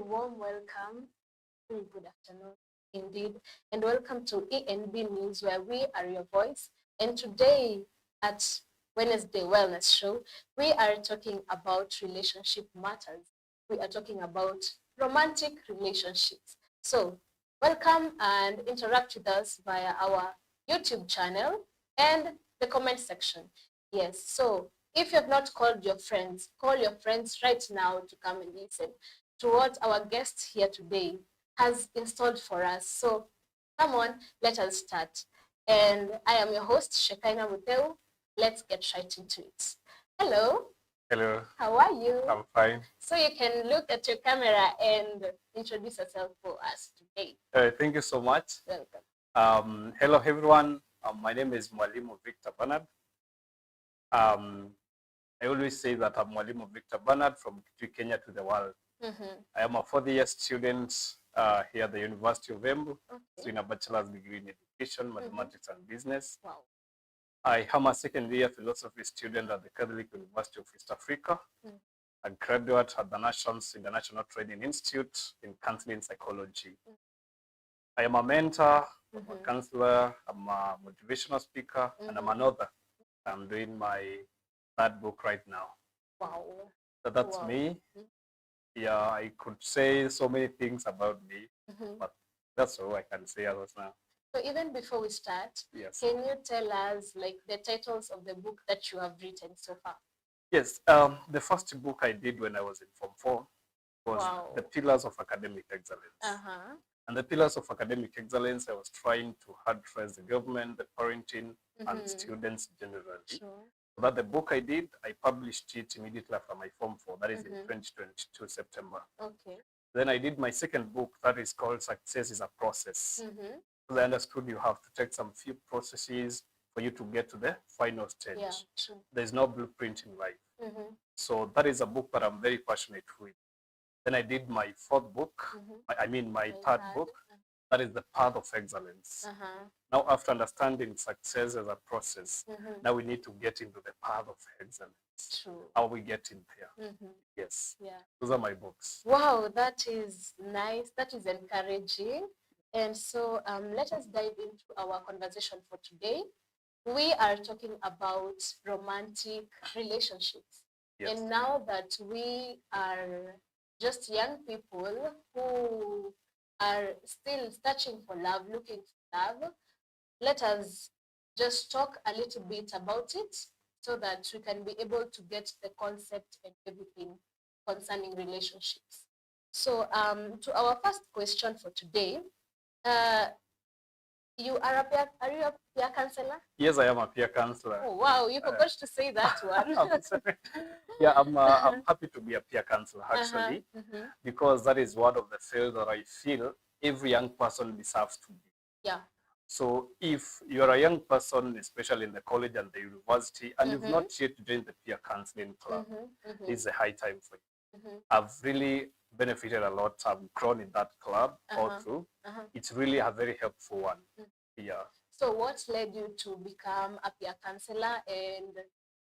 warm welcome. Very good afternoon indeed. And welcome to ENB News, where we are your voice. And today at Wednesday Wellness Show, we are talking about relationship matters. We are talking about romantic relationships. So, welcome and interact with us via our YouTube channel and the comment section. Yes, so if you have not called your friends, call your friends right now to come and listen to what our guest here today has installed for us. So come on, let us start. And I am your host, Shekaina Muteu. Let's get right into it. Hello. Hello, How are you? I'm fine. So you can look at your camera and introduce yourself for us today. Thank you so much. Welcome. Hello, everyone. My name is Mwalimu Victor Bernard. I always say that I'm Mwalimu Victor Bernard from Kenya to the world. I am a 4th-year student here at the University of Embu, doing a bachelor's degree in education, mathematics, and business. Wow. I am a second-year philosophy student at the Catholic University of East Africa. A graduate at the Nations International Training Institute in counseling psychology. I am a mentor, I'm a counselor, I'm a motivational speaker, and I'm an author. I'm doing my 3rd book right now. Wow. So that's me. Yeah, I could say so many things about me, but that's all I can say as of now. So even before we start, Yes. can you tell us like the titles of the book that you have written so far? Yes, the first book I did when I was in Form 4 was The Pillars of Academic Excellence. And the Pillars of Academic Excellence, I was trying to address the government, the parenting, and students generally. Sure. So that the book I did, I published it immediately after my Form 4, that is in 2022 September. Okay. Then I did my second book that is called Success is a Process. Because I understood you have to take some few processes for you to get to the final stage. Yeah, true. There's no blueprint in life. So that is a book that I'm very passionate with. Then I did my 4th book, my 3rd book, that is The Path of Excellence. Now, after understanding success as a process, now we need to get into the path of excellence. True. How we get in there. Yes. Yeah. Those are my books. Wow, that is nice. That is encouraging. And so let us dive into our conversation for today. We are talking about romantic relationships. Yes. And now that we are just young people who are still searching for love, looking for love, let us just talk a little bit about it so that we can be able to get the concept and everything concerning relationships. So to our first question for today, you are you a peer counselor? Yes, I am a peer counselor. Oh wow, you forgot to say that one. I'm sorry. Yeah, I'm happy to be a peer counselor actually, because that is one of the fields that I feel every young person deserves to be. Yeah. So if you're a young person, especially in the college and the university, and you've not yet joined the peer counseling club, it's a high time for you. I've really benefited a lot. I've grown in that club all through. It's really a very helpful one. Yeah. So what led you to become a peer counselor, and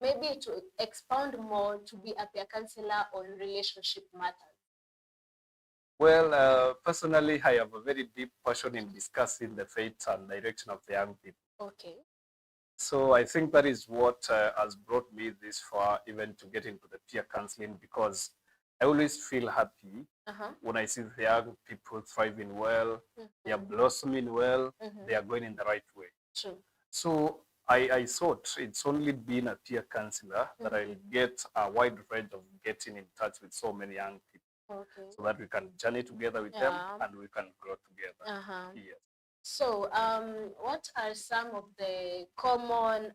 maybe to expound more to be a peer counselor on relationship matters? Well, personally, I have a very deep passion in discussing the fate and direction of the young people. Okay. So I think that is what has brought me this far, even to get into the peer counseling, because I always feel happy when I see the young people thriving well, they are blossoming well, they are going in the right way. True. So I thought it's only being a peer counselor that I'll get a wide range of getting in touch with so many young people. Okay. So that we can journey together with them and we can grow together. Yes. So what are some of the common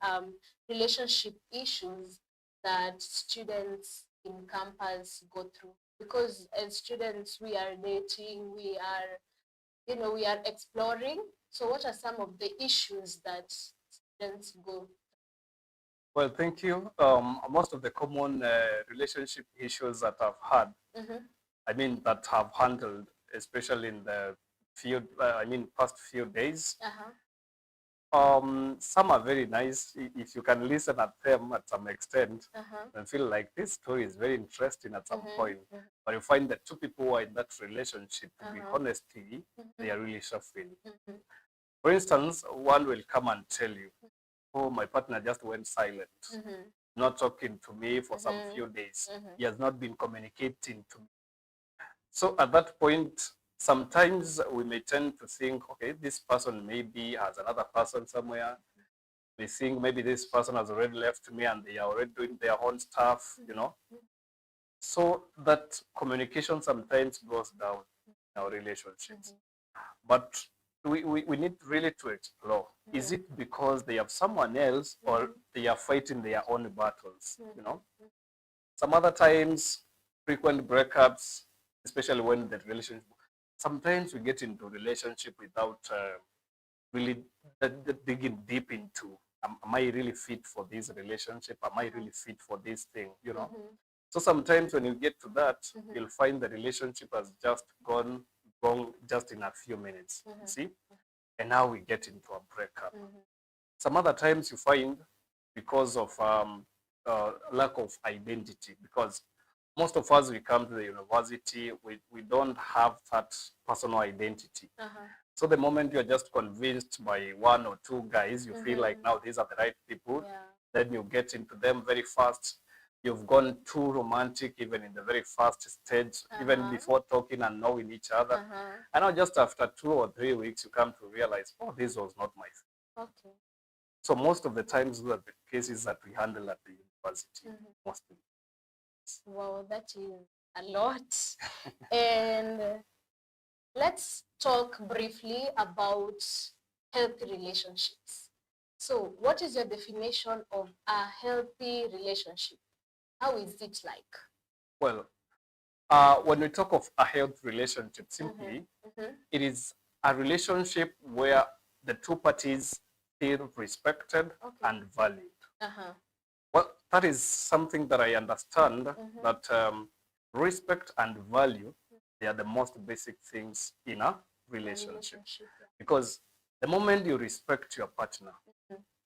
relationship issues that students in campus go through? Because as students, we are dating, we are exploring. So what are some of the issues that students go through? Well, thank you. Most of the common relationship issues that I've had, that have handled, especially in the past few days, Some are very nice. If you can listen at them at some extent and feel like this story is very interesting at some point. But you find that two people who are in that relationship, to be honest, they are really suffering. For instance, one will come and tell you, oh, my partner just went silent, not talking to me for some few days. He has not been communicating to me. So at that point, sometimes we may tend to think, okay, this person maybe has another person somewhere. We think maybe this person has already left me and they are already doing their own stuff, you know. So that communication sometimes goes down in our relationships. But we need really to explore. Is it because they have someone else or they are fighting their own battles, you know? Some other times, frequent breakups, especially when the relationship, sometimes we get into relationship without really digging deep into, am I really fit for this relationship? Am I really fit for this thing, you know? So sometimes when you get to that, you'll find the relationship has just gone wrong just in a few minutes, see? And now we get into a breakup. Some other times you find because of lack of identity, because most of us, we come to the university, we don't have that personal identity. So the moment you're just convinced by one or two guys, you feel like now these are the right people, then you get into them very fast. You've gone too romantic even in the very first stage, even before talking and knowing each other. And now just after 2 or 3 weeks, you come to realize, oh, this was not my thing. Okay. So most of the times, those are the cases that we handle at the university, mostly. Wow, that is a lot. And let's talk briefly about healthy relationships. So, what is your definition of a healthy relationship? How is it like? Well, when we talk of a healthy relationship, simply, it is a relationship where the two parties feel respected and valued. Well, that is something that I understand, that respect and value, they are the most basic things in a relationship. Because the moment you respect your partner,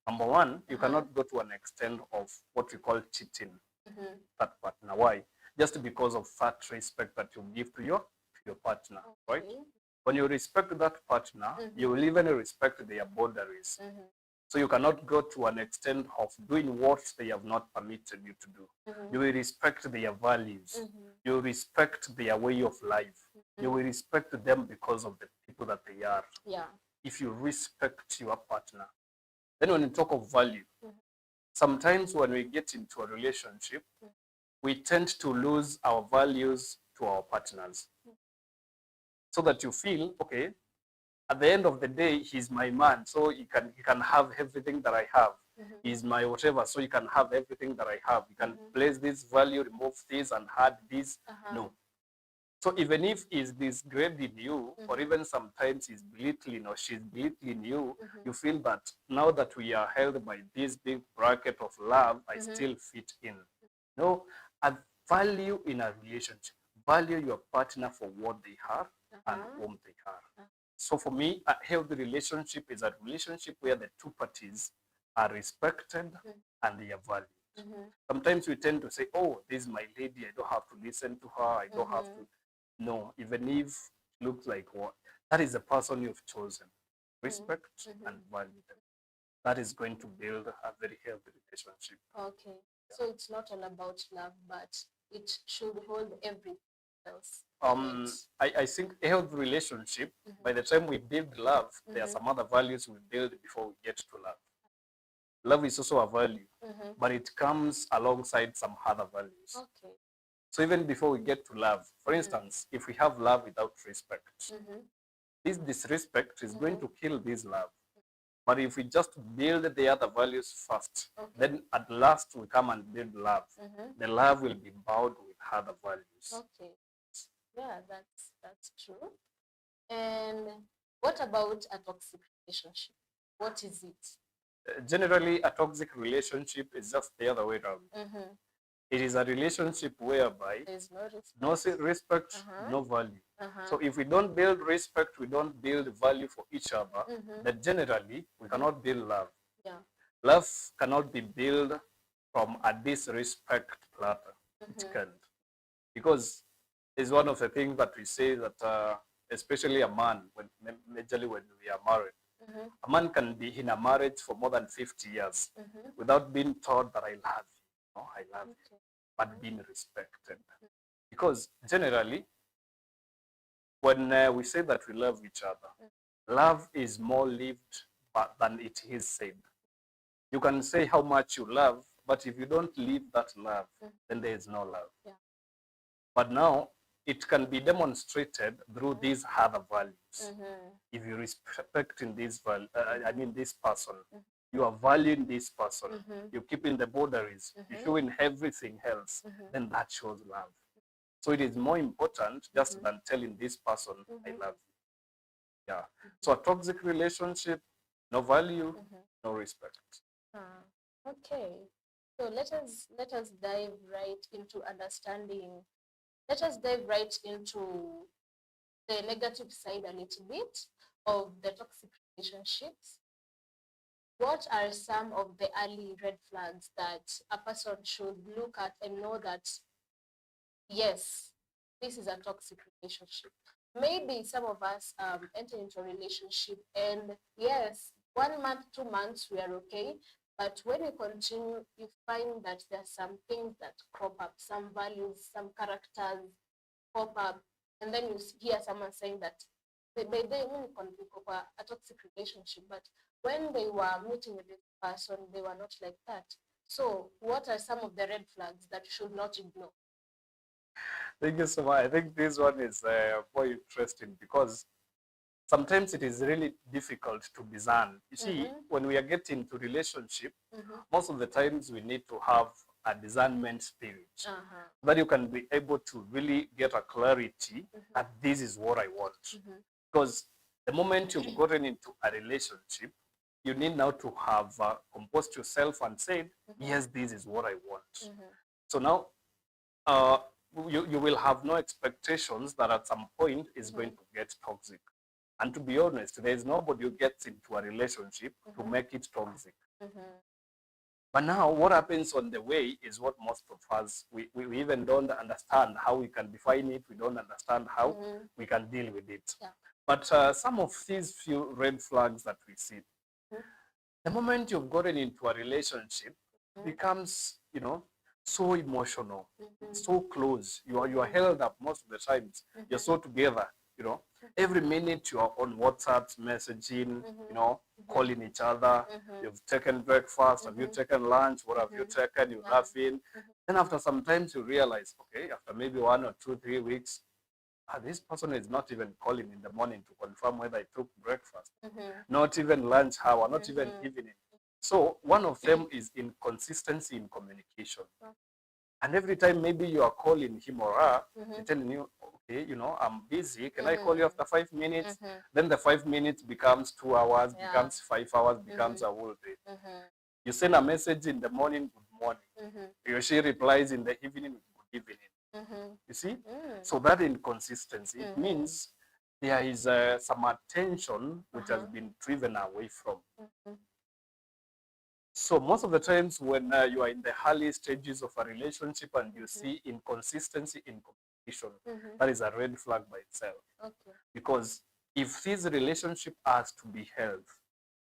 number one, you cannot go to an extent of what we call cheating that partner. Why? Just because of that respect that you give to your partner, right? When you respect that partner, you will even respect their boundaries. So you cannot go to an extent of doing what they have not permitted you to do. You will respect their values. You will respect their way of life. You will respect them because of the people that they are. If you respect your partner. Then when you talk of value, sometimes when we get into a relationship, we tend to lose our values to our partners. So that you feel, okay, at the end of the day, he's my man, so he can have everything that I have. He's my whatever, so he can have everything that I have. He can place this value, remove this, and add this. No. So even if he's disgrading you, or even sometimes he's belittling or she's belittling you, you feel that now that we are held by this big bracket of love, I still fit in. No, a value in a relationship. Value your partner for what they are and whom they are. So for me, a healthy relationship is a relationship where the two parties are respected and they are valued. Sometimes we tend to say, oh, this is my lady, I don't have to listen to her, I don't have to. No, even if it looks like what, that is the person you've chosen. Respect and value them. That is going to build a very healthy relationship. Okay. So it's not all about love, but it should hold everything else. I think a healthy relationship, by the time we build love, there are some other values we build before we get to love. Love is also a value, but it comes alongside some other values. Okay. So even before we get to love, for instance, if we have love without respect, this disrespect is going to kill this love. But if we just build the other values first, then at last we come and build love. The love will be bound with other values. Okay. Yeah, that's true. And what about a toxic relationship? What is it? Generally, a toxic relationship is just the other way around. It is a relationship whereby There's no respect. no respect, no value. So if we don't build respect, we don't build value for each other, then generally we cannot build love. Yeah. Love cannot be built from a disrespect platter. It can't. Because it's one of the things that we say that especially a man, majorly when we are married, a man can be in a marriage for more than 50 years without being told that I love you, no, I love you, but being respected. Because generally, when we say that we love each other, love is more lived than it is said. You can say how much you love, but if you don't live that love, then there is no love. Yeah. But now it can be demonstrated through these other values. If you respect in this this person, you are valuing this person, you're keeping the boundaries, you're showing everything else, then that shows love. So it is more important just than telling this person, I love you. Yeah. So a toxic relationship, no value, no respect. Okay. So let us dive right into understanding. Let us dive right into the negative side a little bit of the toxic relationships. What are some of the early red flags that a person should look at and know that, yes, this is a toxic relationship? Maybe some of us enter into a relationship and yes, 1 month, 2 months, we are okay. But when you continue, you find that there are some things that crop up, some values, some characters pop up, and then you hear someone saying that they a toxic relationship, but when they were meeting with this person, they were not like that. So what are some of the red flags that you should not ignore? Thank you so much. I think this one is more interesting because sometimes it is really difficult to discern. You see, when we are getting into relationship, most of the times we need to have a discernment spirit that you can be able to really get a clarity that this is what I want. Because the moment you've gotten into a relationship, you need now to have composed yourself and said, yes, this is what I want. So now you will have no expectations that at some point is going to get toxic. And to be honest, there is nobody who gets into a relationship to make it toxic. But now what happens on the way is what most of us, we even don't understand how we can define it. We don't understand how we can deal with it. Yeah. But some of these few red flags that we see, the moment you've gotten into a relationship, becomes, so emotional, so close. You are held up most of the times. You're so together, Every minute you are on WhatsApp messaging, calling each other. You've taken breakfast. Have you taken lunch? What have you taken? You're laughing. Then after some time you realize, okay, after maybe 1 or 2, 3 weeks, this person is not even calling in the morning to confirm whether I took breakfast. Not even lunch hour, not even evening. So one of them is inconsistency in communication. And every time maybe you are calling him or her, they're telling you, okay, I'm busy. Can I call you after 5 minutes? Then the 5 minutes becomes 2 hours, becomes 5 hours, becomes a whole day. You send a message in the morning, good morning. She replies in the evening, good evening. You see? So that inconsistency, it means there is some attention which has been driven away from. So most of the times when you are in the early stages of a relationship and you see inconsistency in communication, that is a red flag by itself. Okay. Because if this relationship has to be held,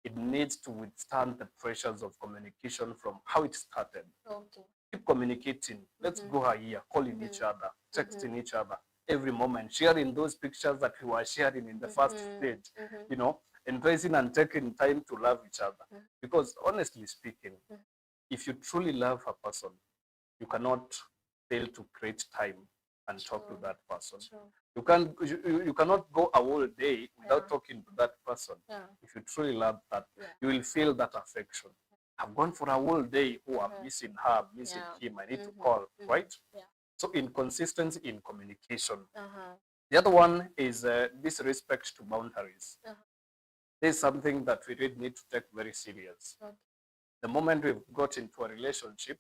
it needs to withstand the pressures of communication from how it started. Okay. Keep communicating. Let's go here, calling each other, texting each other every moment, sharing those pictures that we were sharing in the first stage, embracing and taking time to love each other. Because honestly speaking, if you truly love a person, you cannot fail to create time and talk to that person. You cannot go a whole day without talking to that person. If you truly love that, you will feel that affection. I've gone for a whole day. Oh, I'm missing her, I'm missing him. I need to call, right? So inconsistency in communication. The other one is disrespect to boundaries. This is something that we really need to take very serious. The moment we've got into a relationship,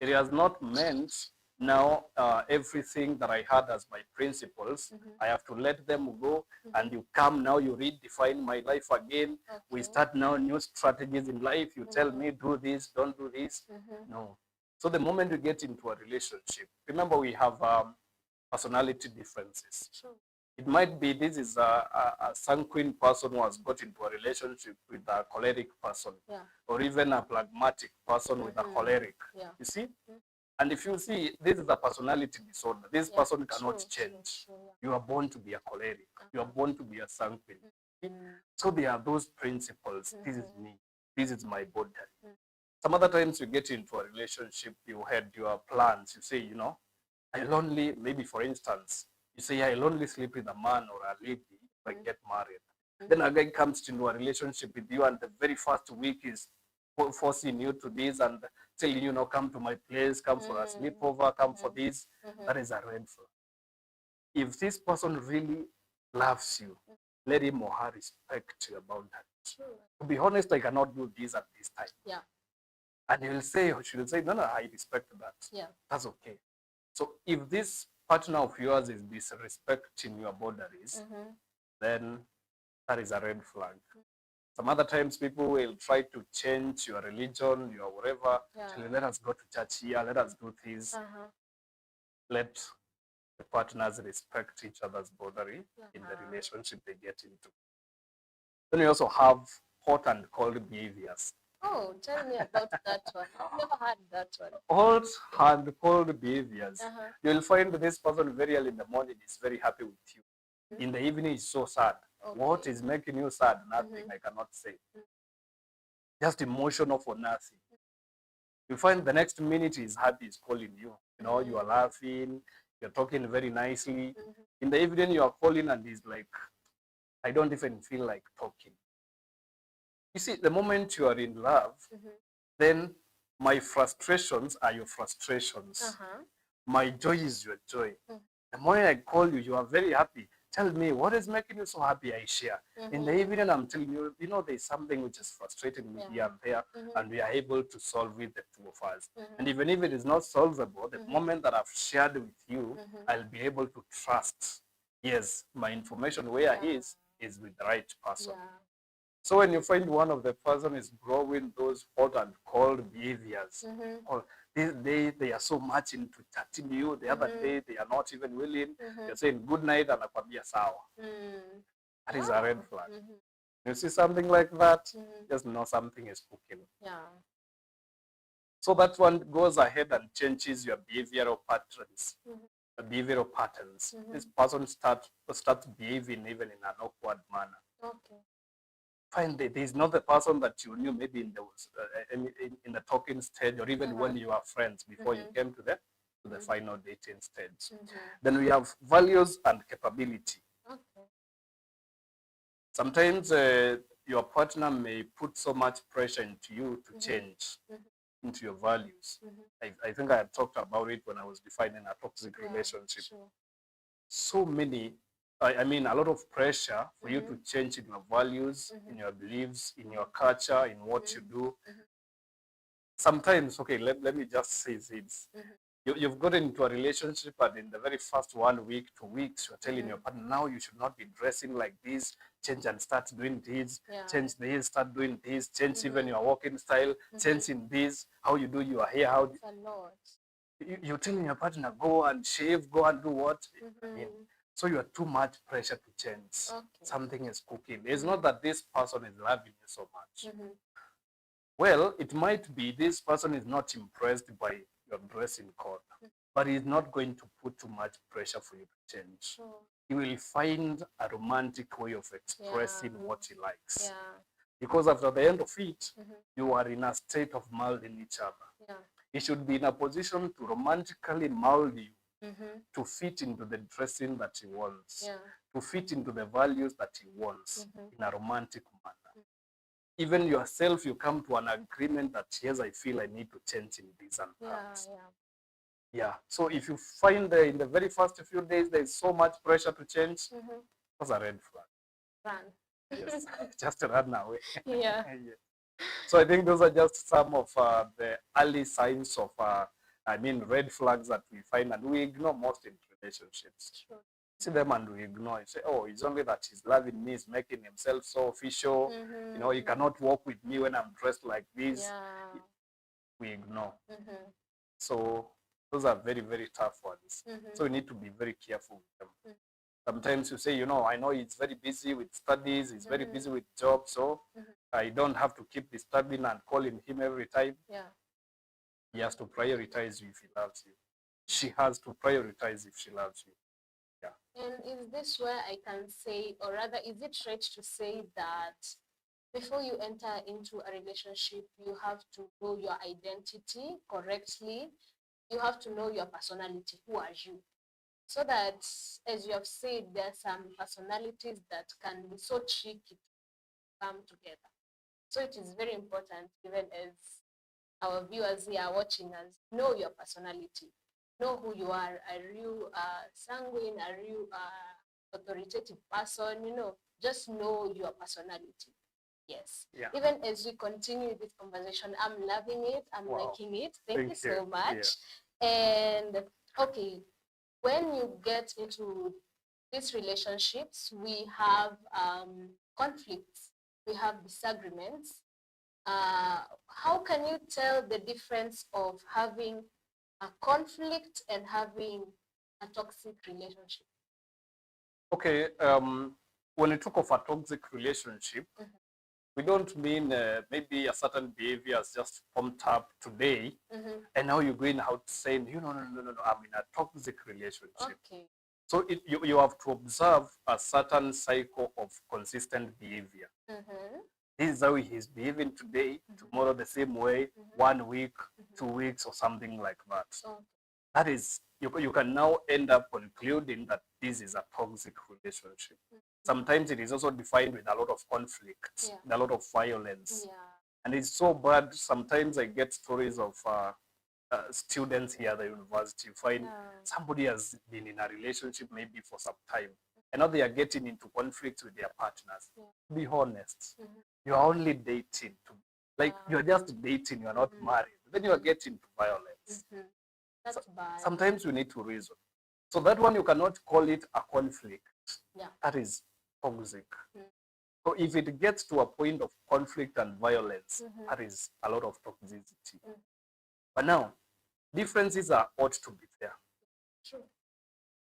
It has not meant now everything that I had as my principles, I have to let them go, and you come now, you redefine my life again. We start now new strategies in life. You tell me, do this, don't do this. No. So the moment you get into a relationship, remember we have personality differences. True. It might be this is a sanguine person who has got into a relationship with a choleric person, or even a phlegmatic person with a choleric. You see? And if you see, this is a personality disorder. This person cannot change. You are born to be a choleric. You are born to be a sanguine. So there are those principles. This is me. This is my body. Some other times you get into a relationship, you had your plans. You say, you know, I'll only, maybe for instance, you say, I'll only sleep with a man or a lady if I get married. Then a guy comes into a relationship with you, and the very first week is forcing you to this and telling you, know, come to my place, come for a sleepover, come for this. That is a red flag. If this person really loves you, let him or her respect your boundaries. To be honest, I cannot do this at this time. Yeah. And he will say, or she will say, no, no, I respect that. Yeah. That's okay. So if this partner of yours is disrespecting your boundaries, then that is a red flag. Some other times people will try to change your religion, your whatever. Let us go to church here, let us do this. Let the partners respect each other's boundary in the relationship they get into. Then we also have hot and cold behaviors. Oh, tell me about that one. I've never had that one. Hot and cold behaviors. You will find this person very early in the morning is very happy with you. In the evening is so sad. What is making you sad? Nothing, I cannot say. Just emotional for nothing. You find the next minute he's happy, he's calling you. You know, you are laughing, you're talking very nicely. In the evening, you are calling and he's like, I don't even feel like talking. You see, the moment you are in love, then my frustrations are your frustrations. My joy is your joy. The morning I call you, you are very happy. Tell me, what is making you so happy? I share. In the evening, I'm telling you, you know, there's something which is frustrating me here and there, and we are able to solve it, the two of us. And even if it is not solvable, the moment that I've shared with you, I'll be able to trust, yes, my information where is with the right person. So when you find one of the person is growing those hot and cold behaviors, or this day they are so much into chatting you, the other day they are not even willing, they're saying good night and akwambia sawa. That is a red flag. You see something like that, just know something is cooking. So that one goes ahead and changes your behavioral patterns. Behavioral patterns. This person starts behaving even in an awkward manner. Find that there's not the person that you knew maybe in the talking stage, or even when you are friends before you came to the final dating stage. Then we have values and capability. Sometimes your partner may put so much pressure into you to change into your values. I think I had talked about it when I was defining a toxic relationship. So many, I mean, a lot of pressure for you to change in your values, in your beliefs, in your culture, in what you do. Sometimes, okay, let me just say this. You've gotten into a relationship, and in the very first 1 week, 2 weeks, you're telling your partner, now you should not be dressing like this, change and start doing this, change this, start doing this, change even your walking style, change in this, how you do your hair, how It's a lot. you're telling your partner, go and shave, go and do what? I mean, so you are too much pressure to change. Something is cooking. It's not that this person is loving you so much. Well, it might be this person is not impressed by your dressing code, but he's not going to put too much pressure for you to change. He will find a romantic way of expressing what he likes. Because after the end of it, you are in a state of molding each other. He should be in a position to romantically mold you to fit into the dressing that he wants, to fit into the values that he wants in a romantic manner. Even yourself, you come to an agreement that, yes, I feel I need to change in this and that. So if you find that in the very first few days there's so much pressure to change, that's a red flag. Run. Yes, just run away. Yeah. So I think those are just some of the early signs of I mean, red flags that we find and we ignore most in relationships. True. See them and we ignore it. Say, oh, it's only that he's loving me, he's making himself so official. You know, he cannot walk with me when I'm dressed like this. Yeah. We ignore. Mm-hmm. So those are very, very tough ones. Mm-hmm. So we need to be very careful with them. Mm-hmm. Sometimes you say, you know, I know he's very busy with studies, he's very busy with job, so I don't have to keep disturbing and calling him every time. Yeah. He has to prioritize you if he loves you. She has to prioritize if she loves you. Yeah. And is this where I can say, or rather, is it right to say that before you enter into a relationship, you have to know your identity correctly? You have to know your personality. Who are you? So that, as you have said, there are some personalities that can be so tricky to come together. So it is very important, even as our viewers here are watching us, know your personality. Know who you are. Are you sanguine? Are you authoritative person? You know, just know your personality. Yes. Yeah. Even as we continue this conversation, I'm loving it. I'm liking it. Thank you so much. Yeah. And okay, when you get into these relationships, we have conflicts, we have disagreements. How can you tell the difference of having a conflict and having a toxic relationship? Okay, when you talk of a toxic relationship, we don't mean maybe a certain behavior has just pumped up today, and now you're going out saying, you know, no, I'm in a toxic relationship. Okay. So you have to observe a certain cycle of consistent behavior. This is how he's behaving today, tomorrow the same way, 1 week, 2 weeks, or something like that. Okay. That is, you can now end up concluding that this is a toxic relationship. Sometimes it is also defined with a lot of conflict, a lot of violence. Yeah. And it's so bad. Sometimes I get stories of students here at the university. You find somebody has been in a relationship maybe for some time, and now they are getting into conflict with their partners. Be honest. You are only dating. You're just dating, you're not married. Then you are getting to violence. That's bad. Sometimes you need to reason. So that one, you cannot call it a conflict. Yeah. That is toxic. So if it gets to a point of conflict and violence, that is a lot of toxicity. But now, differences are ought to be there. True.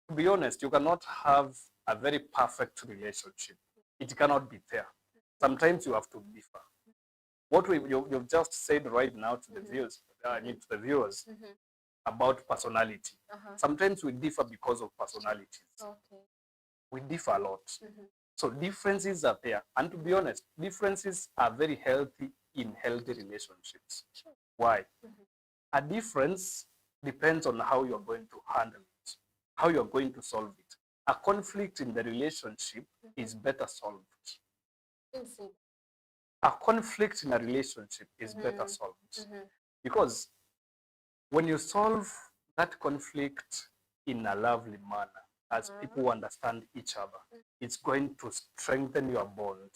To be honest, you cannot have a very perfect relationship. It cannot be there. Sometimes you have to differ. What you've just said right now to the viewers, to the viewers about personality. Sometimes we differ because of personalities. Okay. We differ a lot. So differences are there. And to be honest, differences are very healthy in healthy relationships. Sure. Why? A difference depends on how you're going to handle it, how you're going to solve it. A conflict in the relationship is better solved. A conflict in a relationship is better solved. Because when you solve that conflict in a lovely manner, as people understand each other, it's going to strengthen your bond.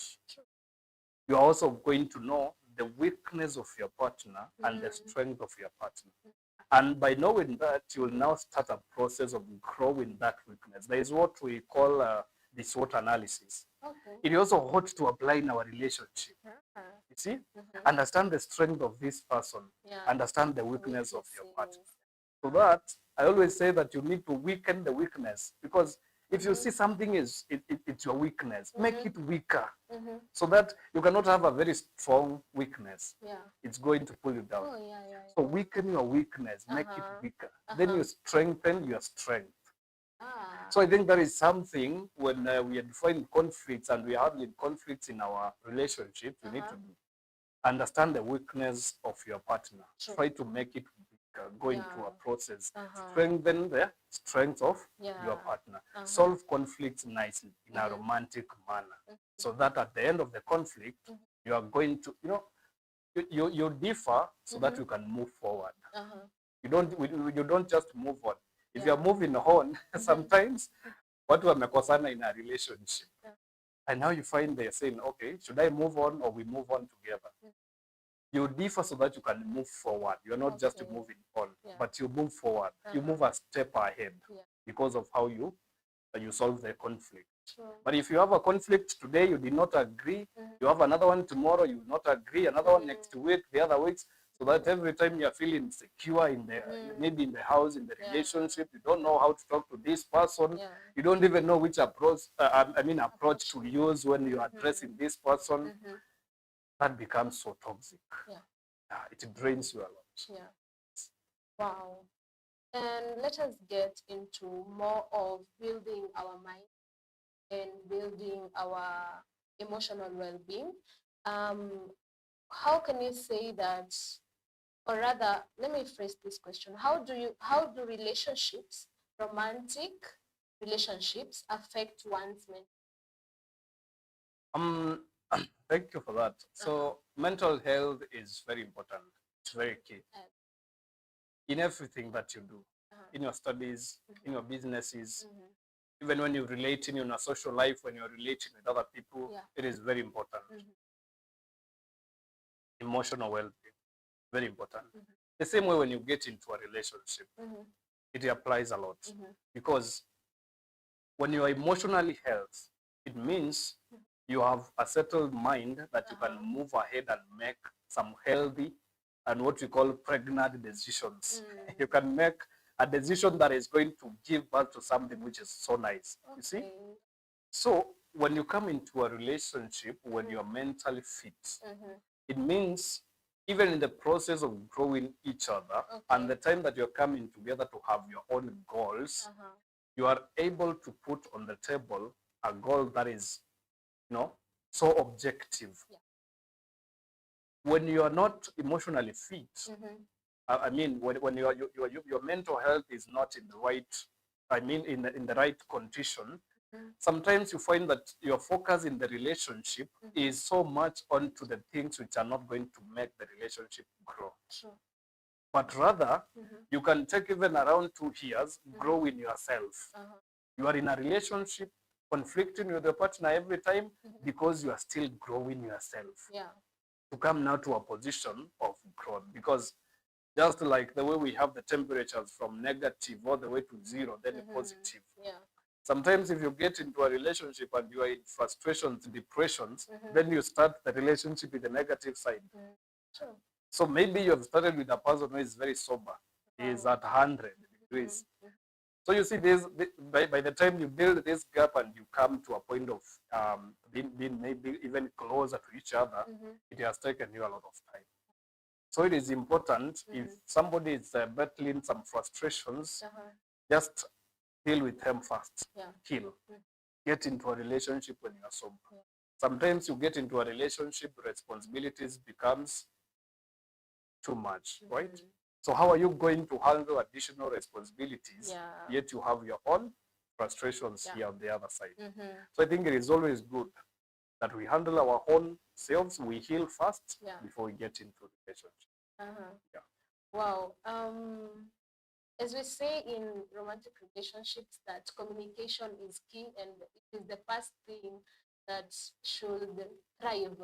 You're also going to know the weakness of your partner and the strength of your partner. And by knowing that, you will now start a process of growing that weakness. There is what we call the SWOT analysis. Okay. It is also hard to apply in our relationship. You see? Understand the strength of this person. Understand the weakness of your partner. So that, I always say that you need to weaken the weakness, because if you see something is it's your weakness, make it weaker, so that you cannot have a very strong weakness. It's going to pull you down. So weaken your weakness, make it weaker. Then you strengthen your strength. So I think that is something when we are defining conflicts and we are having conflicts in our relationship, you need to understand the weakness of your partner. Try to make it weaker, go into a process, strengthen the strength of your partner. Solve conflicts nicely in a romantic manner, so that at the end of the conflict, you are going to, you differ so that you can move forward. You don't just move on. If you are moving on, sometimes watu wamekosana in a relationship. And now you find they're saying, okay, should I move on or we move on together? You differ so that you can move forward. You're not just Okay. moving on, Yeah. but you move forward. You Uh-huh. move a step ahead Yeah. because of how you solve the conflict. True. But if you have a conflict today, you did not agree, you have another one tomorrow, you will not agree, another one next week, the other weeks, so that every time you're feeling insecure in the maybe in the house, in the relationship, you don't know how to talk to this person, Yeah. you don't even know which approach approach to use when you're addressing this person. That becomes so toxic. Yeah. It drains you a lot. Yeah. Wow. And let us get into more of building our mind and building our emotional well-being. How can you say that, or rather, let me phrase this question: how do relationships, romantic relationships, affect one's mental? Thank you for that. So mental health is very important. It's very key in everything that you do, in your studies, in your businesses, even when you relate in your social life, when you're relating with other people, it is very important. Emotional well-being, very important. The same way when you get into a relationship, it applies a lot because when you are emotionally healthy, it means you have a settled mind that you can move ahead and make some healthy and what we call pregnant decisions. You can make a decision that is going to give birth to something which is so nice. You see? So when you come into a relationship, when you're mentally fit, it means even in the process of growing each other and the time that you're coming together to have your own goals, you are able to put on the table a goal that is, so objective. When you are not emotionally fit, I mean, when your mental health is not in the right, in the right condition, sometimes you find that your focus in the relationship is so much onto the things which are not going to make the relationship grow. But rather, you can take even around 2 years, grow in yourself. You are in a relationship, conflicting with your partner every time because you are still growing yourself. To come now to a position of growth, because just like the way we have the temperatures from negative all the way to 0, then positive. Sometimes if you get into a relationship and you are in frustrations, depressions, then you start the relationship with the negative side. So maybe you have started with a person who is very sober. He is at 100 degrees. So you see, by the time you build this gap and you come to a point of being maybe even closer to each other, it has taken you a lot of time. So it is important if somebody is battling some frustrations, just deal with them first. Heal. Get into a relationship when you are sober. Sometimes you get into a relationship, responsibilities becomes too much, right? So how are you going to handle additional responsibilities, yet you have your own frustrations here on the other side? So I think it is always good that we handle our own selves, we heal first before we get into the relationship. Wow. As we say in romantic relationships, that communication is key and it is the first thing that should thrive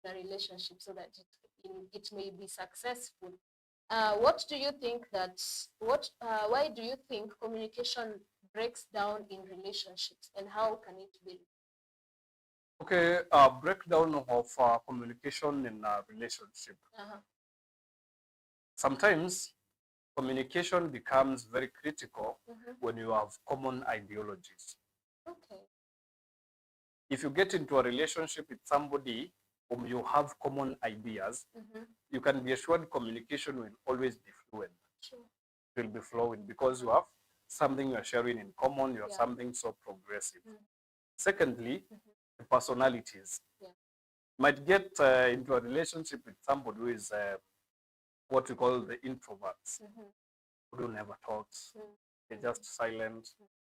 the relationship so that it may be successful. What do you think why do you think communication breaks down in relationships, and how can it be? Okay, breakdown of communication in a relationship. Sometimes communication becomes very critical when you have common ideologies. If you get into a relationship with somebody whom you have common ideas, you can be assured communication will always be fluent. It will be flowing because you have something you are sharing in common, you have something so progressive. Secondly, the personalities. Might get into a relationship with somebody who is what we call the introverts, who never talks, they're just silent.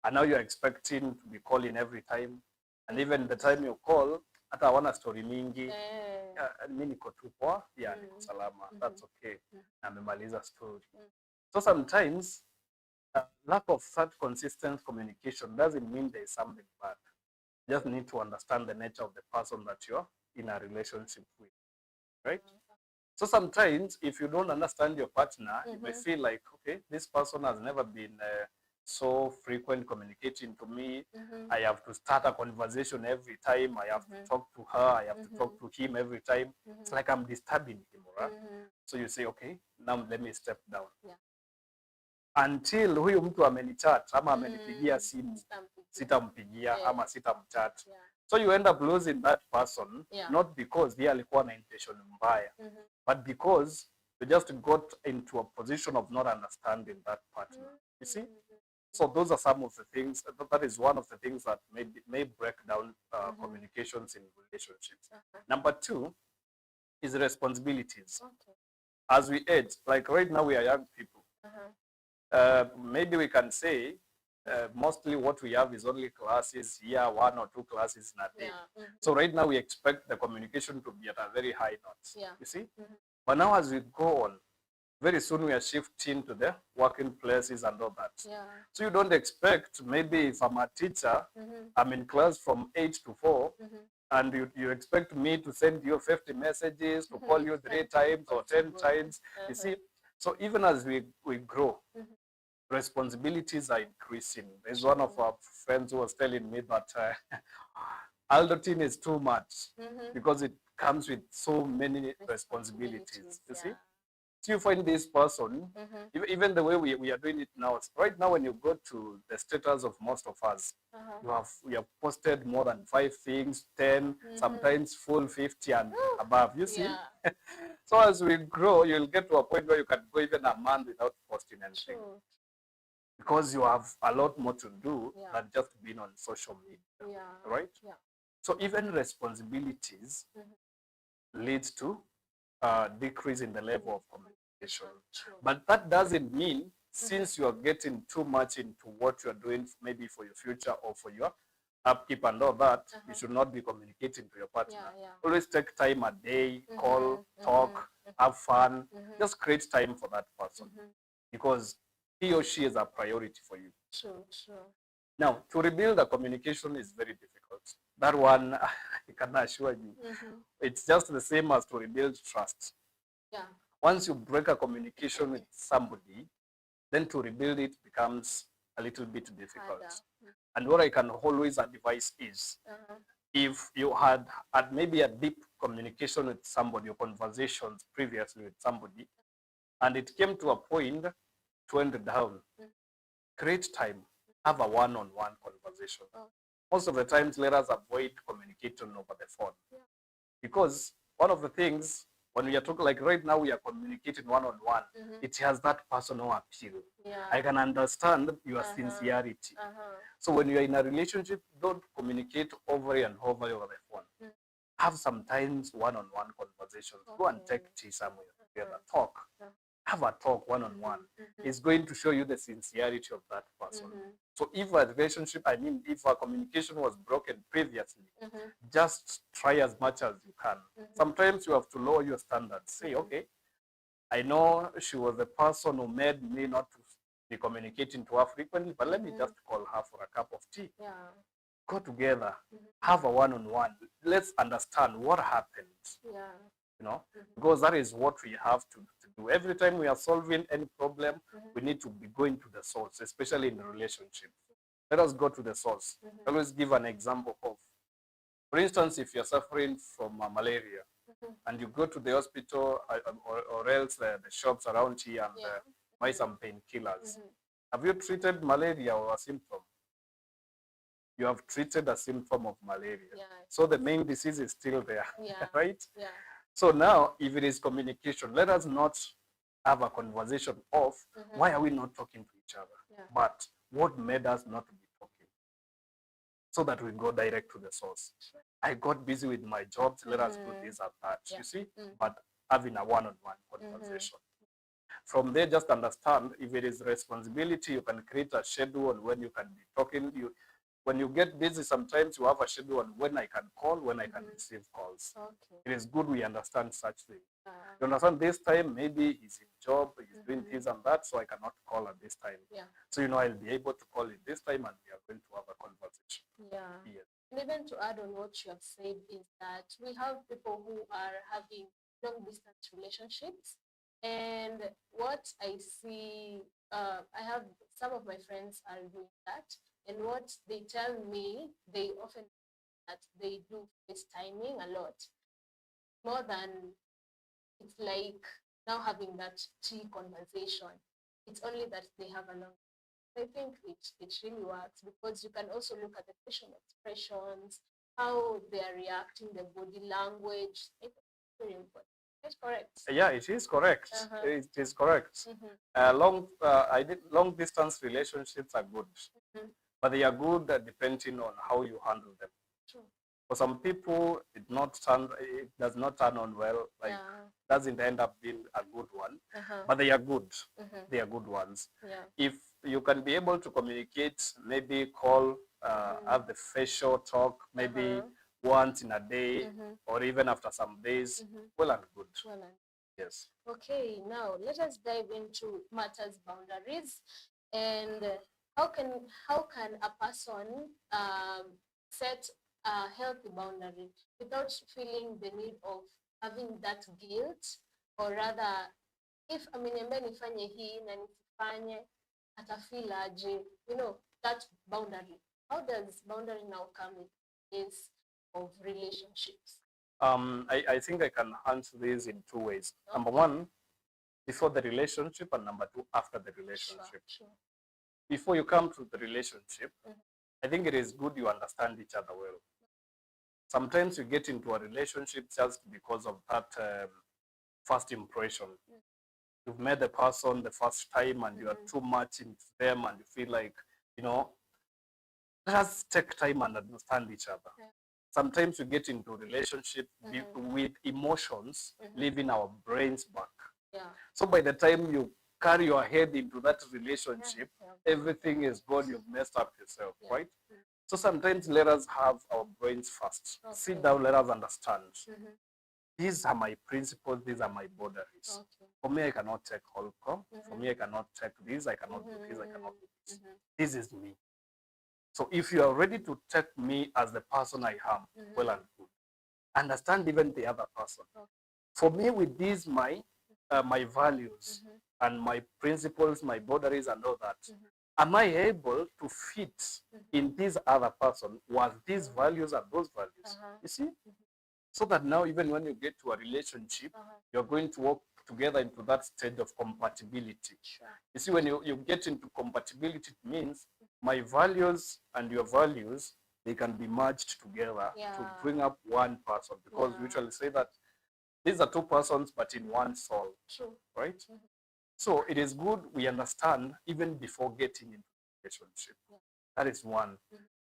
And now you're expecting to be calling every time. And even the time you call, hata hawana story mingi. Mi niko tu poa, niko salama, that's okay. Na amemaliza story. So sometimes lack of such consistent communication doesn't mean there is something bad. You just need to understand the nature of the person that you're in a relationship with, right? So sometimes, if you don't understand your partner, you may feel like, okay, this person has never been so frequent communicating to me. I have to start a conversation every time. I have to talk to her. I have to talk to him every time. It's like I'm disturbing him, right? So you say, okay, now let me step down. Yeah. Until huyu mtu amenichat ama amenipigia simu, sitampigia ama sitamchat. Yeah. So you end up losing that person, Yeah. not because they alikuwa na intention mbaya, but because you just got into a position of not understanding that partner. You see? So those are some of the things, that is one of the things that may break down communications in relationships. Number two is responsibilities. Okay. As we age, like right now we are young people. Maybe we can say mostly what we have is only classes here, 1 or 2 classes in a day. Yeah. So right now we expect the communication to be at a very high note. Yeah. You see? But now as we go on, very soon we are shifting to the working places and all that. Yeah. So you don't expect, maybe if I'm a teacher, I'm in class from 8 to 4, and you expect me to send you 50 messages, to call you 3 times or 10 times. You see? So even as we grow, responsibilities are increasing. There's one of our friends who was telling me that adulting is too much because it comes with so many responsibilities. You see? So you find this person, even the way we are doing it now, right now when you go to the status of most of us, we have posted more than 5 things, 10, sometimes full 50 and above. You see? Yeah. So as we grow, you'll get to a point where you can go even a month without posting anything. True. Because you have a lot more to do than just being on social media. Yeah. Right? Yeah. So even responsibilities leads to decrease in the level of communication. True. But that doesn't mean since you are getting too much into what you are doing, maybe for your future or for your upkeep and all that, you should not be communicating to your partner. Yeah. Always take time a day, call, talk, have fun. Just create time for that person because he or she is a priority for you. True. Now, to rebuild the communication is very difficult. That one, I can assure you, it's just the same as to rebuild trust. Yeah. Once you break a communication with somebody, then to rebuild it becomes a little bit difficult. And what I can always advise is, if you had maybe a deep communication with somebody or conversations previously with somebody, and it came to a point to end down, create time, have a one-on-one conversation. Most of the times, let us avoid communicating over the phone. Because one of the things, when we are talking, like right now, we are communicating one-on-one, it has that personal appeal. Yeah. I can understand your sincerity. So when you are in a relationship, don't communicate over and over the phone. Have sometimes one-on-one conversations. Go and take tea somewhere together, talk. Have a talk one-on-one. It's going to show you the sincerity of that person. So if a relationship, if a communication was broken previously, just try as much as you can. Sometimes you have to lower your standards. Say, okay, I know she was the person who made me not to be communicating to her frequently, but let me just call her for a cup of tea. Yeah. Go together, have a one-on-one. Let's understand what happened. Yeah. You know, because that is what we have to do. Every time we are solving any problem, we need to be going to the source, especially in a relationship. Let us go to the source. Always give an example of, for instance, if you're suffering from malaria and you go to the hospital or else the shops around here and buy some painkillers. Have you treated malaria or a symptom? You have treated a symptom of malaria. Yeah. So the main disease is still there, right? Yeah. So now, if it is communication, let us not have a conversation of why are we not talking to each other, but what made us not to be talking, so that we go direct to the source. I got busy with my jobs, let us do this and that, you see, but having a one-on-one conversation. From there, just understand if it is responsibility, you can create a schedule on when you can be talking. When you get busy, sometimes you have a schedule on when I can call, when I can receive calls. Okay. It is good we understand such things. You understand this time, maybe he's in job, he's doing this and that, so I cannot call at this time. Yeah. So, I'll be able to call it this time and we are going to have a conversation. Yeah. Yes. And even to add on what you have said is that we have people who are having long distance relationships. And what I see, I have some of my friends are doing that. And what they tell me, they often that they do FaceTiming a lot, more than it's like now having that tea conversation. It's only that they have a long. I think it really works because you can also look at the facial expressions, how they are reacting, the body language. It's very important. It's correct. Yeah, it is correct. It is correct. Long distance relationships are good, but they are good depending on how you handle them. True. For some people, it does not turn on well. Like doesn't end up being a good one, but they are good. They are good ones. Yeah. If you can be able to communicate, maybe call, have the facial talk, maybe once in a day or even after some days, well and good. Well and yes. Okay, now let us dive into matters boundaries and how can a person set a healthy boundary without feeling the need of having that guilt, or rather if ameniambia nifanye hii na nisifanye atafeel aje, that boundary. How does boundary now come in place of relationships? I think I can answer this in two ways. Okay. Number one, before the relationship, and number two, after the relationship. Sure. Before you come to the relationship, I think it is good you understand each other well. Sometimes you get into a relationship just because of that first impression. You've met the person the first time and you are too much into them and you feel like, let us take time and understand each other. Sometimes we get into relationship with emotions leaving our brains back. Yeah. So by the time you carry your head into that relationship, everything is gone. You've messed up yourself, right? So sometimes let us have our brains first. Okay. Sit down, let us understand. These are my principles, these are my boundaries. Okay. For me, I cannot take alcohol. For me, I cannot take this, I cannot do this, I cannot do this. This is me. So if you are ready to take me as the person I am, well and good. Understand even the other person. Okay. For me, with these my values and my principles, my boundaries and all that, am I able to fit in this other person with these values and those values? You see? So that now even when you get to a relationship, you're going to work together into that stage of compatibility. Sure. You see, when you get into compatibility, it means my values and your values, they can be merged together to bring up one person. Because we usually say that these are two persons, but in one soul. True. Right? So it is good we understand even before getting into a relationship. That is one.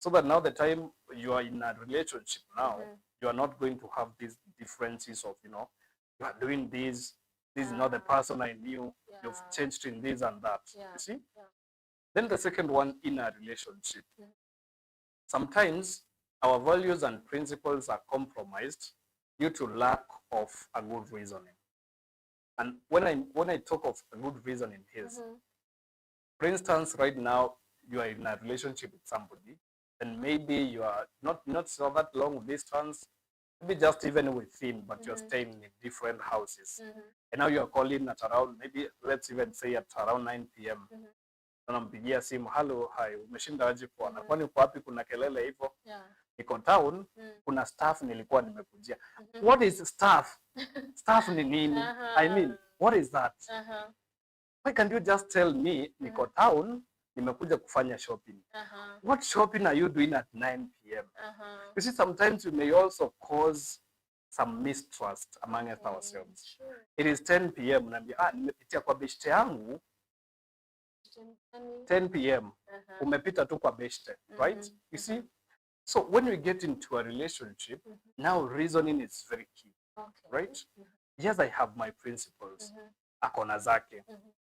So that now the time you are in a relationship now, you are not going to have these differences of, you are doing this is not the person I knew, you've changed in this and that. You see? Then the second one, in a relationship. Sometimes our values and principles are compromised due to lack of a good reasoning. And when I talk of a good reasoning here, for instance, right now you are in a relationship with somebody, and maybe you are not so that long distance, maybe just even within, but you're staying in different houses. And now you're calling at around, maybe let's even say at around 9 p.m. Unampigia simu, hello, hi, umeshinda aje bwana? Kwani uko wapi, kuna kelele hivyo? Niko town, kuna staff nilikuwa nimekujia. What is staff? Staff ni nini? I mean, what is that? Why can't you just tell me, niko town, nimekuja kufanya shopping? What shopping are you doing at 9 p.m.? You see, sometimes we may also cause some mistrust among ourselves. It is 10 p.m. Naambia, nimepitia kwa beshte yangu 10 p.m. Umepita tu kwa beshte, right? You see? So when we get into a relationship, now reasoning is very key, right? Yes, I have my principles. Akona zake.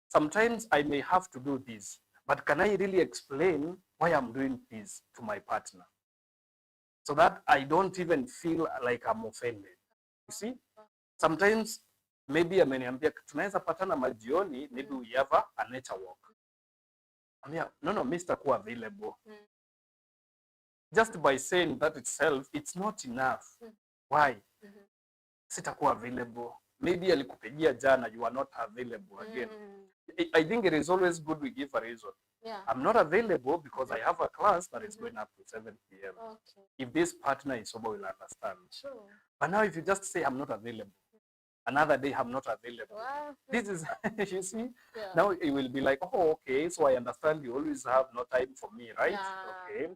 Sometimes I may have to do this, but can I really explain why I'm doing this to my partner? So that I don't even feel like I'm offended. You see? Sometimes maybe ameniambia tunaweza patana majioni, maybe we have a nature walk. No, Mr. Kuwa available. Just by saying that itself, it's not enough. Why? Sitakuwa available. maybe alikupigia jana, you are not available again. I think it is always good we give a reason. Yeah. I'm not available because I have a class that is going up to 7 p.m. Okay. If this partner is sober, will understand. True. But now if you just say, I'm not available, another day I'm not available. Wow. This is, you see, Yeah. now it will be like, oh, okay, so I understand you always have no time for me, right? Yeah. Okay.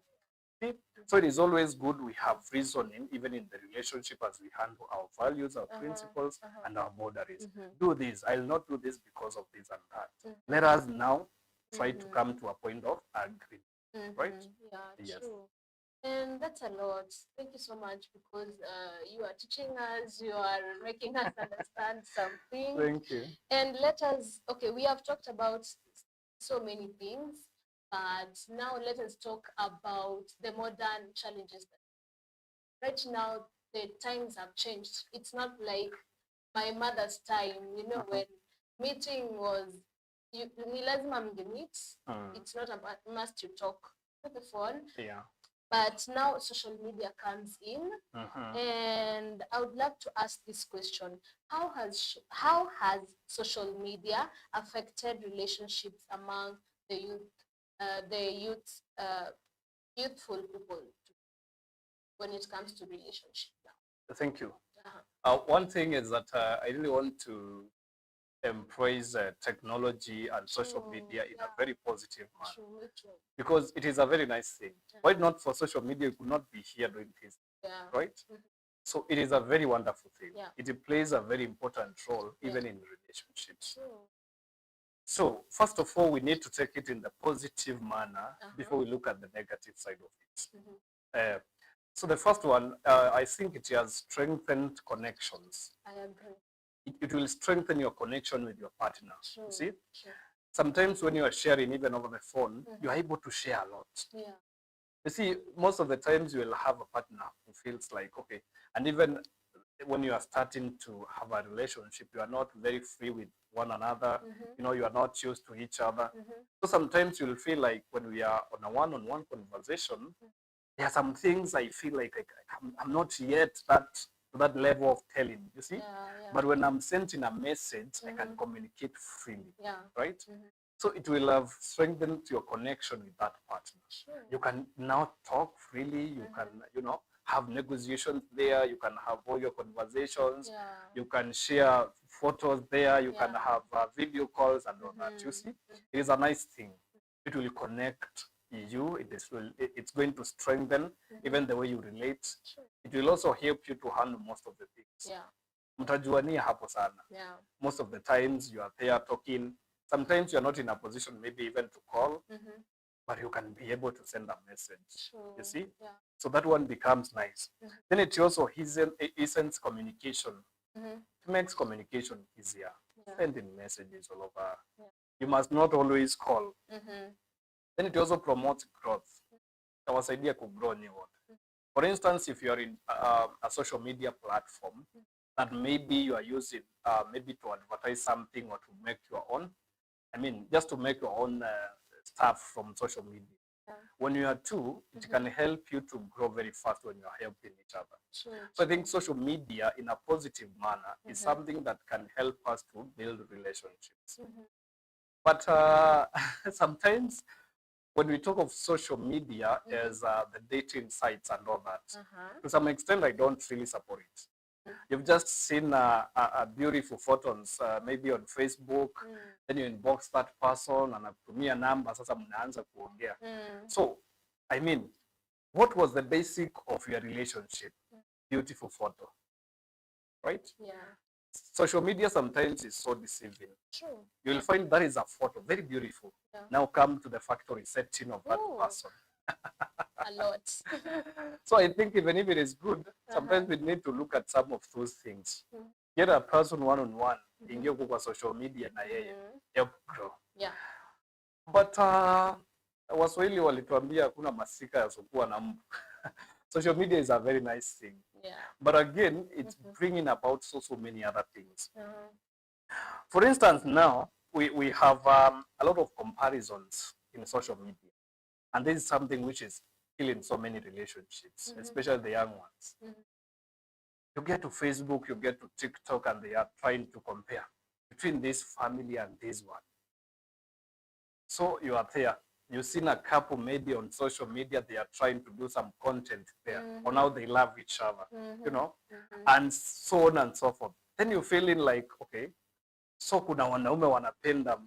See? So it is always good we have reasoning, even in the relationship, as we handle our values, our principles, and our boundaries. Do this. I'll not do this because of this and that. Let us now try to come to a point of agreement, right? Yeah, Yes. true. And that's a lot. Thank you so much because you are teaching us, you are making us understand something. Thank you. And let us, okay, we have talked about so many things, but now let us talk about the modern challenges. Right now, the times have changed. It's not like my mother's time, you know, when meeting was, ni lazima mngemeet. It's not a must you talk on the phone. Yeah. But now social media comes in, and I would love to ask this question: how has social media affected relationships among the youthful people when it comes to relationship now? Thank you. One thing is that I really want to embrace technology and social media in a very positive manner. Because it is a very nice thing. Why not for social media? You could not be here doing this, right? So it is a very wonderful thing. It plays a very important role even in relationships. So first of all, we need to take it in the positive manner before we look at the negative side of it. So the first one, I think it has strengthened connections. I agree. It will strengthen your connection with your partner. You see? Sometimes when you are sharing, even over the phone, you are able to share a lot. Yeah. You see, most of the times you will have a partner who feels like, okay, and even when you are starting to have a relationship, you are not very free with one another. You know, you are not used to each other. So sometimes you'll feel like when we are on a one-on-one conversation, there are some things I feel like I'm not yet to that level of telling, you see? But when I'm sending a message, I can communicate freely, right? So it will have strengthened your connection with that partner. You can now talk freely. You can, you know, have negotiations there. You can have all your conversations. You can share photos there. You can have video calls and all that. You see, it is a nice thing. It will connect you. It's going to strengthen even the way you relate. It will also help you to handle most of the things. Mtajuania hapo sana. Most of the times you are there talking. Sometimes you're not in a position maybe even to call, but you can be able to send a message. You see? So that one becomes nice. Then it also essence communication. It makes communication easier. Sending messages all over. You must not always call. Then it also promotes growth. Tawasaidia kugrow ni wote. For instance, if you're in a social media platform that maybe you are using maybe to advertise something or to make your own, I mean, just to make your own stuff from social media. When you are two, it can help you to grow very fast when you are helping each other. So I think social media in a positive manner is something that can help us to build relationships. But sometimes when we talk of social media as the dating sites and all that, to some extent, I don't really support it. You've just seen a beautiful photos, maybe on Facebook, then you inbox that person and anakutumia number, sasa mnaanza kuongea. So, I mean, what was the basic of your relationship? Beautiful photo, right? Social media sometimes is so deceiving. You will find that is a photo, very beautiful. Now come to the factory setting of that person. A lot. So I think even if it is good, sometimes we need to look at some of those things. Get a person one-on-one, ingia kwa social media na yeye, help grow. But Waswahili walituambia hakuna masika yasokuwa na mbu. Social media is a very nice thing. But again, it's bringing about so many other things. For instance, now we have a lot of comparisons in social media. And this is something which is killing so many relationships, especially the young ones. You get to Facebook, you get to TikTok, and they are trying to compare between this family and this one. So you are there. You've seen a couple maybe on social media, they are trying to do some content there on how they love each other, you know, and so on and so forth. Then you feeling like, okay, so kuna wanaume wanapenda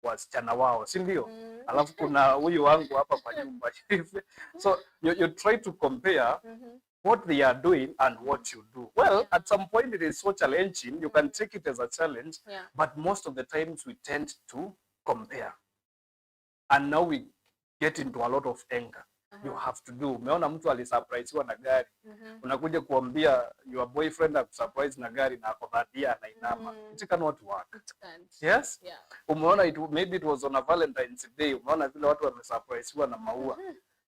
wasichana wao, si ndio? Alafu kuna huyu wangu hapa kwa nyumba. So you try to compare what they are doing and what you do. Well, at some point it is so challenging. You can take it as a challenge, but most of the times we tend to compare. And now we get into a lot of anger. You have to do. Umeona mtu alisurpriseiwa na gari. Unakuja kuambia your boyfriend akusurprise na gari na akobadia na inama. It cannot work. It can't. Yes? Yeah. Umeona maybe it was on a Valentine's Day. Umeona vile watu wamesurpriseiwa na maua.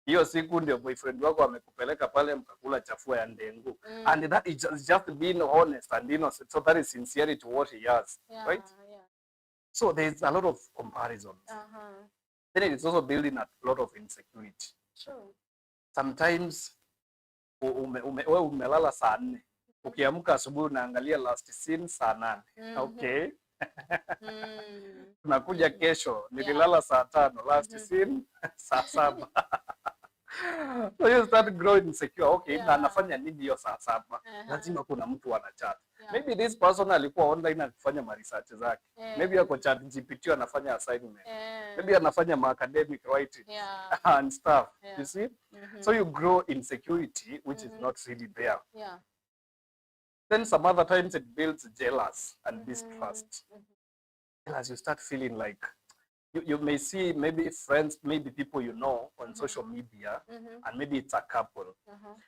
Hiyo siku ndio boyfriend wako amekupeleka pale mkakula chafua ya ndengu. And that is just being honest and innocent. So that is sincerity to what he has. Right? Yeah. So there's a lot of comparisons. Then it is also building a lot of insecurity. True. Sometimes wewe umelala saa 4. Ukiamka asubuhi unaangalia last scene saa 8. Okay. Tunakuja kesho nililala saa 5, last scene saa 7. So you start growing insecure. Okay, na anafanya nini hiyo saa 7? Lazima kuna mtu anachat. Maybe this person alikuwa online akifanya research zake. Maybe ako chat GPT anafanya assignment. Maybe anafanya academic writing and stuff. You see? So you grow insecurity, which is not really there. Then some other times it builds jealous and distrust. As you start feeling like you may see maybe friends, maybe people you know on social media, and maybe it's a couple,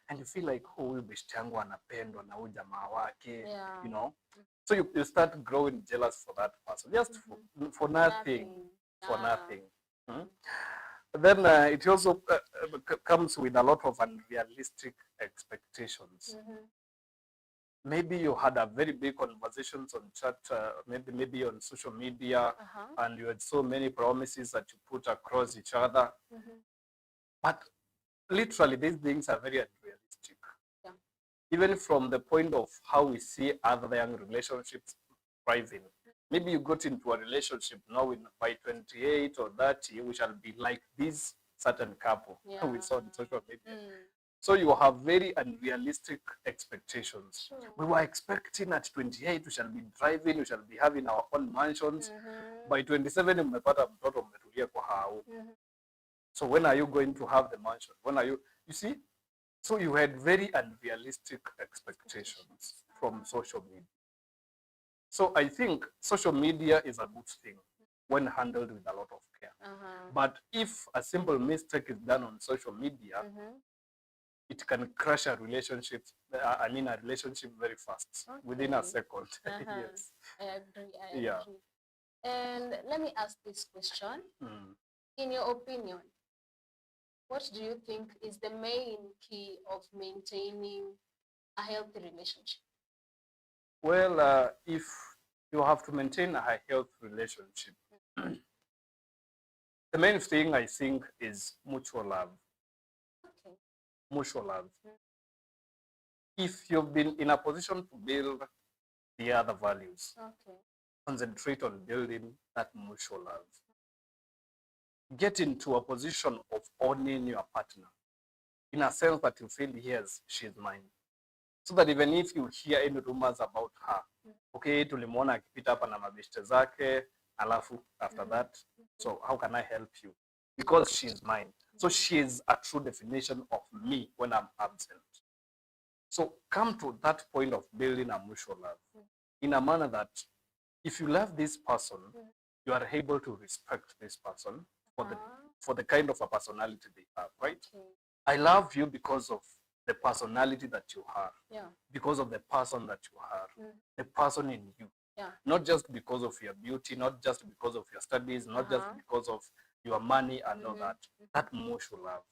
and you feel like, oh, huyu beshte yangu anapendwa na huyu jamaa wake, you know. So you start growing jealous for that person, just for nothing. For nothing. Then it also comes with a lot of unrealistic expectations. Maybe you had a very big conversations on chat, maybe on social media, and you had so many promises that you put across each other. But literally, these things are very unrealistic. Even from the point of how we see other young relationships thriving. Maybe you got into a relationship now by 28 or 30, we shall be like this certain couple we saw on social media. So you have very unrealistic expectations. We were expecting at 28 we shall be driving, we shall be having our own mansions. By 27 umepata mtoto umetulia kwa hao. So when are you going to have the mansion? When are you see? So you had very unrealistic expectations from social media. So I think social media is a good thing when handled with a lot of care. But if a simple mistake is done on social media, it can crush a relationship. A relationship very fast, within a second. Yes, I agree. And let me ask this question: in your opinion, what do you think is the main key of maintaining a healthy relationship? Well, if you have to maintain a healthy relationship, the main thing I think is mutual love. Mutual love. If you've been in a position to build the other values, concentrate on building that mutual love. Get into a position of owning your partner in a sense that you feel, yes, she's mine. So that even if you hear any rumors about her, okay, tulimuona akipita hapa na mabeshte zake, alafu after that, so how can I help you? Because she's mine. So she is a true definition of me when I'm absent. So come to that point of building a mutual love in a manner that if you love this person, you are able to respect this person for the kind of a personality they have, right? I love you because of the personality that you have, because of the person that you are, the person in you. Not just because of your beauty, not just because of your studies, not just because of your money and all that. That mutual love.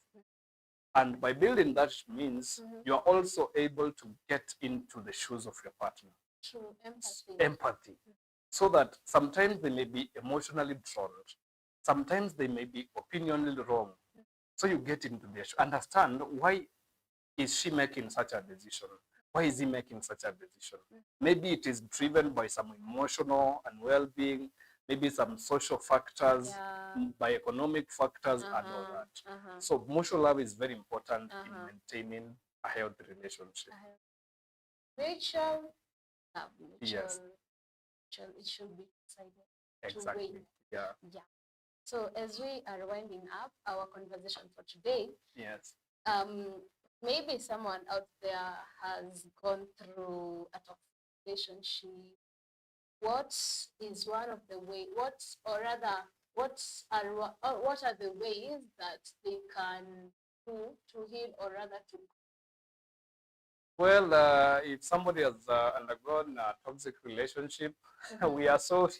And by building that means you are also able to get into the shoes of your partner. True. Empathy. So that sometimes they may be emotionally drawn. Sometimes they may be opinionally wrong. So you get into their shoes. Understand why is she making such a decision? Why is he making such a decision? Maybe it is driven by some emotional and well-being, maybe some social factors, by economic factors, and all that. So mutual love is very important in maintaining a healthy relationship. Mutual love, Yes. it should be decided. Exactly. Yeah. So as we are winding up our conversation for today, Yes. Maybe someone out there has gone through a toxic relationship. What is one of the way? What are the ways that they can do to heal, or rather to? Well, if somebody has undergone a toxic relationship, we are sorry.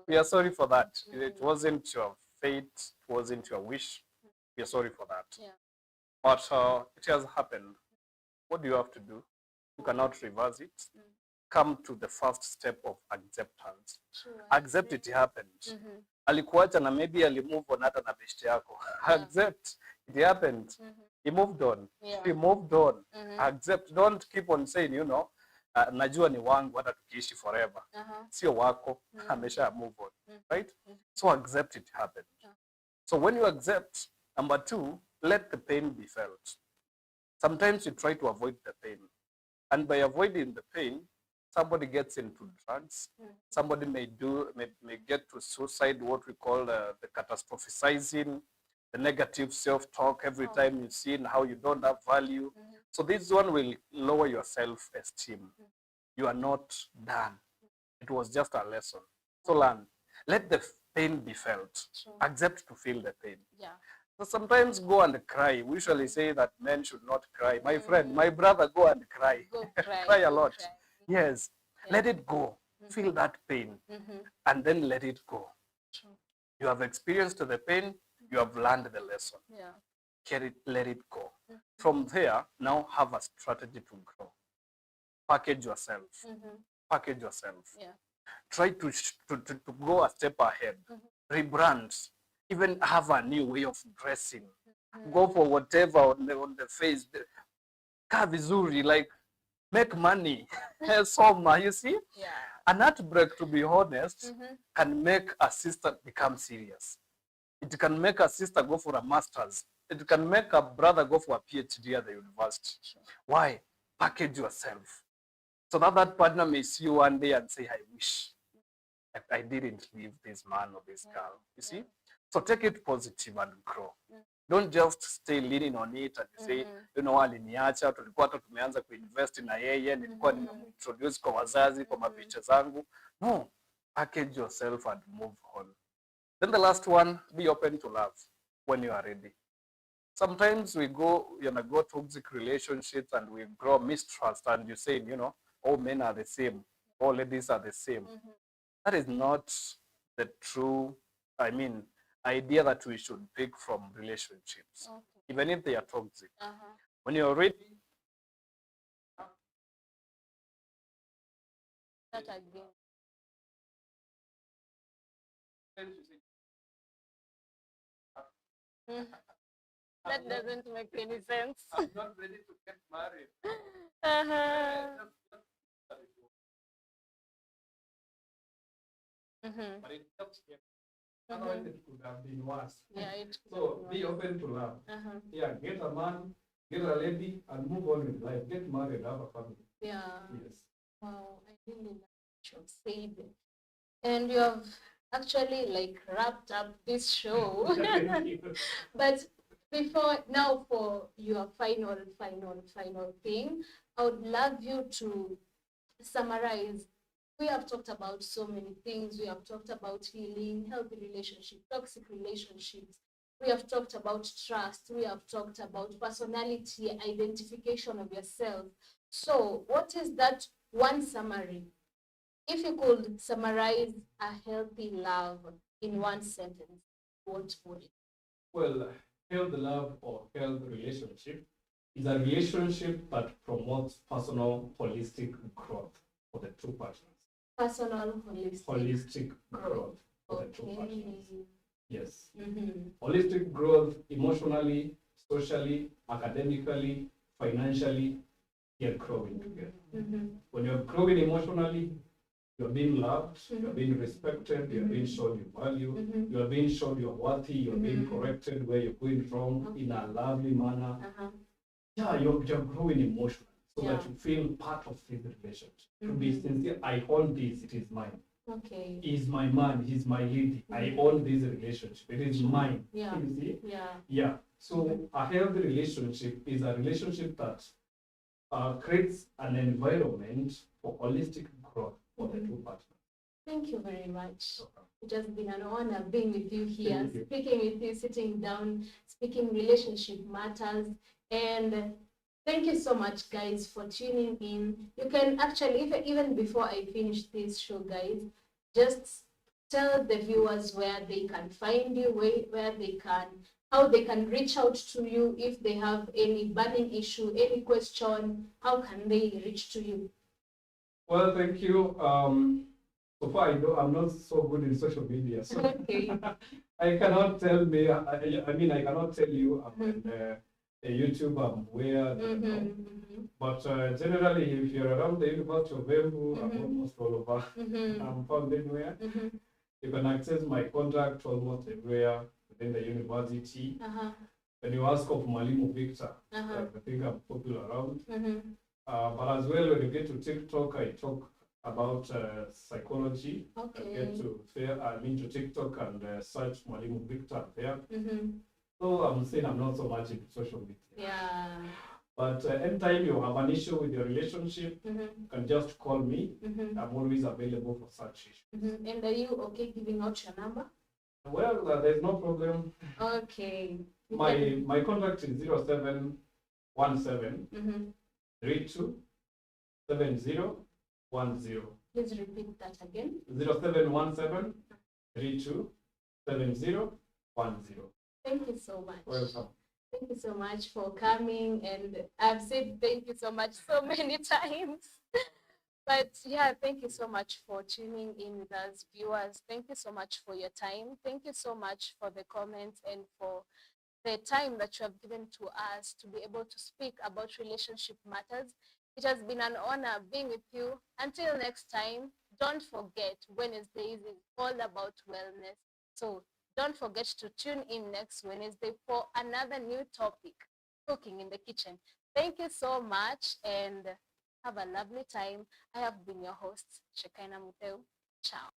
We are sorry for that. It wasn't your fate. It wasn't your wish. We are sorry for that. But it has happened. What do you have to do? You cannot reverse it. Come to the first step of acceptance. Accept it happened. Alikuacha na maybe alimove on hata na best yako. Accept it happened. He moved on. He moved on. Accept. Don't keep on saying, najua ni wangu hata tukiishi forever. Sio wako. Amesha move on. Right? So accept it happened. So when you accept, number two, let the pain be felt. Sometimes you try to avoid the pain. And by avoiding the pain, somebody gets into drugs. Somebody may get to suicide, what we call the catastrophizing, the negative self-talk every time you see how you don't have value. So this one will lower your self-esteem. You are not done. It was just a lesson. So learn. Let the pain be felt. Accept to feel the pain. So sometimes go and cry. We usually say that men should not cry. My friend, my brother, go and cry. Cry a lot. Yes. Let it go. Feel that pain. And then let it go. You have experienced the pain. You have learned the lesson. Let it go. From there, now have a strategy to grow. Package yourself. Package yourself. Try to go a step ahead. Rebrand. Even have a new way of dressing. Go for whatever on the face. Kaa vizuri, like make money. Soma, you see? An heartbreak, to be honest, can make a sister become serious. It can make a sister go for a master's. It can make a brother go for a PhD at the university. Why? Package yourself. So that partner may see you one day and say, I wish I didn't leave this man or this girl. You see? So take it positive and grow. Don't just stay leaning on it and say, aliniacha, tulikuwa hata tumeanza kuinvest na yeye, nilikuwa nimeintroduce kwa wazazi, kwa mapicha zangu. No, package yourself and move on. Then the last one, be open to love when you are ready. Sometimes we go toxic relationships and we grow mistrust, and you say, all men are the same, all ladies are the same. That is not the true, idea that we should pick from relationships, even if they are toxic. When you're ready, that again. That doesn't make any sense. I'm not ready to get married. But it helps me. Otherwise, it could have been worse. So be open to love. Get a man, get a lady, and move on with life. Get married, have a family. Yes. Wow, I really like what you've said. And you have actually wrapped up this show. But for your final thing, I would love you to summarize. We have talked about so many things. We have talked about healing, healthy relationships, toxic relationships. We have talked about trust. We have talked about personality, identification of yourself. So what is that one summary? If you could summarize a healthy love in one sentence, what would it be? Well, healthy love or healthy relationship is a relationship that promotes personal holistic growth for the two partners. Personal holistic growth for the two partners. Yes. Holistic growth emotionally, socially, academically, financially, you're growing together. Mm-hmm. When you're growing emotionally, you're being loved, you're being respected, you're being shown your value, Mm-hmm. you're being shown you're worthy, you're being Mhm. corrected where you're going wrong in a lovely manner. Uh-huh. Yeah, you're growing emotionally so that Yeah. you feel part of this relationship. To be Mhm. sincere, I own this, it is mine. Okay. He's my man, he's my lady. I own this relationship, it is mine. Yeah. You see? Yeah. Yeah. So a healthy relationship is a relationship that creates an environment for holistic growth for the two partners. Thank you very much. Okay. It has been an honor being with you here, Thank you. speaking with you, sitting down, speaking relationship matters. And thank you so much, guys, for tuning in. You can actually, even before I finish this show, guys, just tell the viewers where they can find you, where they can, how they can reach out to you if they have any burning issue, any question, how can they reach to you? Well, thank you. So far, I'm not so good in social media, so Okay. I cannot tell me. I mean, I cannot tell you I'm a YouTuber, I'm where. But generally, if you're around the University of Embu, I'm almost all over. I'm found anywhere. You can access my contact almost everywhere within the university. When you ask of Mwalimu Victor, I think I'm popular around. But as well, when you get to TikTok, I talk about psychology. Okay. I get to to TikTok and search Mwalimu Victor there. So I'm saying I'm not so much into social media. Yeah. But anytime you have an issue with your relationship, you can just call me. I'm always available for such issues. And are you okay giving out your number? Well, there's no problem. Okay. My contact is 0717 32 7010. Please repeat that again. 0717 32 7010. Thank you so much. Welcome. Thank you so much for coming, and I've said thank you so much so many times. But yeah, thank you so much for tuning in with us, viewers. Thank you so much for your time. Thank you so much for the comments and for the time that you have given to us to be able to speak about relationship matters. It has been an honor being with you. Until next time, don't forget Wednesdays is all about wellness. So don't forget to tune in next Wednesday for another new topic, cooking in the kitchen. Thank you so much and have a lovely time. I have been your host, Shekinah Muteu. Ciao.